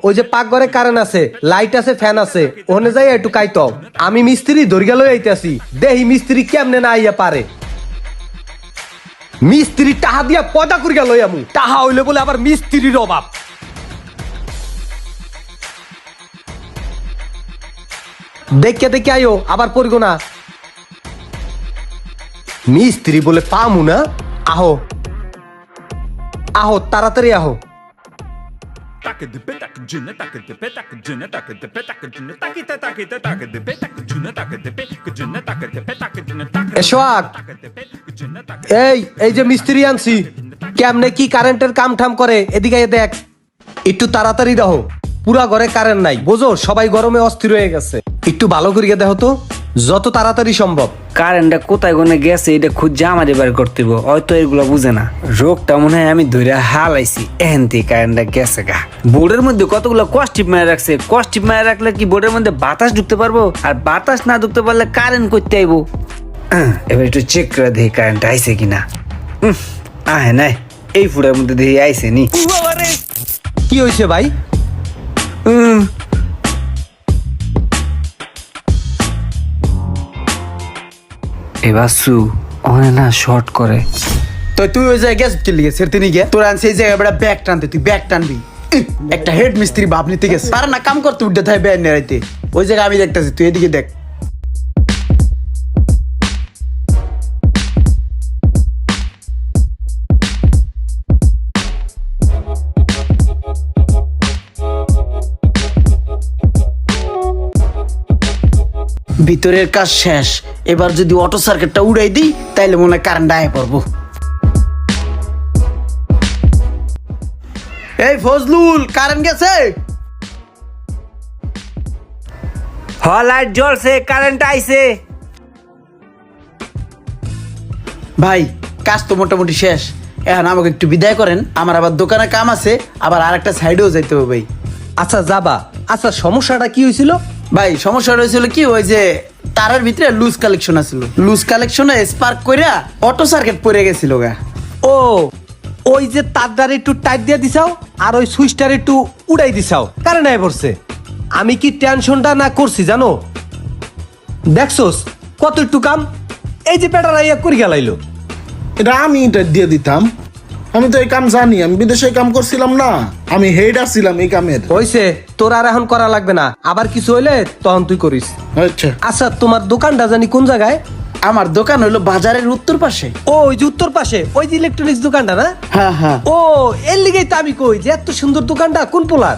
ওই যে পাকঘরে কারেন্ট আছে, লাইট আছে, ফ্যান আছে, ওখানে যাই একটু কাইতো। আমি মিস্ত্রি ধরিয়া লই আইতাছি, দেহি মিস্ত্রি কেমনে না আইয়া পারে। মিস্ত্রি টাহা দিয়া পয়দা করিয়া লই আমু, টাহা হইলে বলে আবার মিস্ত্রির অভাব। দেখে দেখে আইও, আবার পড়গো না। মিস্ত্রি বলে পামু না। আহো আহো, তাড়াতাড়ি আহো। সোহাগ, এই যে মিস্ত্রি আনছি, কেমনে কি কারেন্টের কাম ঠাম করে এদিকে দেখ, একটু তাড়াতাড়ি দেখো। পুরা ঘরে কারেন্ট নাই, বোঝো সবাই গরমে অস্থির হয়ে গেছে। একটু ভালো করিয়া দেখো তো, যত তাড়াতাড়ি সম্ভব। কারেন্টটা কোথায় গনে গেছে এটা খুঁজে আমাদের বের করতে হবে, হয়তো এগুলো বুঝে না। রোগটা মনে হয় আমি ধরে হালাইছি, এহেনতি কারেন্টটা গেছে গা। বোর্ডের মধ্যে কতগুলো কস্টিপ মেরে রাখছে, কস্টিপ মেরে রাখলে কি বোর্ডের মধ্যে বাতাস ঢুকতে পারবো? আর বাতাস না ঢুকতে পারলে কারেন্ট করতে আইবো। এবার একটু চেক করে দেখি কারেন্ট আইছে কিনা। আহে নাই, এই ফুটের মধ্যে দেখি আইছে নি। কি হয়েছে ভাই? এবার সু ওখানে না শর্ট করে। তো তুই ওই জায়গায় গেছ কি লিগে সেরতে নি গে? তোর আনছে এই জায়গায় বড় ব্যাগ টানতে, তুই ব্যাগ টানবি। একটা হেড মিস্ত্রি বাপ নিতে গেছে, পারে না কাম করতে, উঠতে থাকে ব্যাগ নিয়ে রাইতে। ওই জায়গায় আমি দেখতেছি, তুই এদিকে দেখ। ভিতরের কাজ শেষ, এবার যদি অটো সার্কিটটা উড়াই দিই তাইলে মনে হয় কারেন্ট আয় পড়বো। এই ফজলুল, কারেন্ট গেছে? লাইট জ্বলছে, কারেন্ট আইছে। ভাই কাজ তো মোটামুটি শেষ, এখন আমাকে একটু বিদায় করেন, আমার আবার দোকানে কাম আছে, আবার আরেকটা সাইডেও যাইতে হবে ভাই। আচ্ছা যাবা। আচ্ছা সমস্যাটা কি হয়েছিল? ভাই সমস্যা হয়েছিল কি, ওই যে তারের ভিতরে লুজ কালেকশন আছিল, লুজ কালেকশনে স্পার্ক কইরা অটো সার্কিট পড়ে গেছিল গা। ও, ওই যে তারটার একটু টাইট দিয়ে দিছাও আর ওই সুইচটার একটু উড়াই দিছাও, কারেন্ট আয় পড়ছে। আমি কি টেনশনটা না করছি জানো? দেখছোস কত একটু কাম, এই যে পেটার আইয়া করি গেলাইলো। এটা আমি এটা দিয়ে দিতাম, আমি তো এই কাম জানি, আমি বিদেশে কাম করছিলাম না, আমি হেড আসছিলাম এই কামের। হইছে, তোর আর এখন করা লাগবে না, আবার কিছু হইলে তখন তুই করিস। আচ্ছা আচ্ছা তোমার দোকানটা জানি কোন জায়গায়? আমার দোকান হলো বাজারের উত্তর পাশে। ও, ওই যে উত্তর পাশে, ওই যে ইলেকট্রনিক্স দোকানটা না? হ্যাঁ হ্যাঁ। ও, এর লিগেই তো আমি কই যে এত সুন্দর দোকানটা কোন পোলার।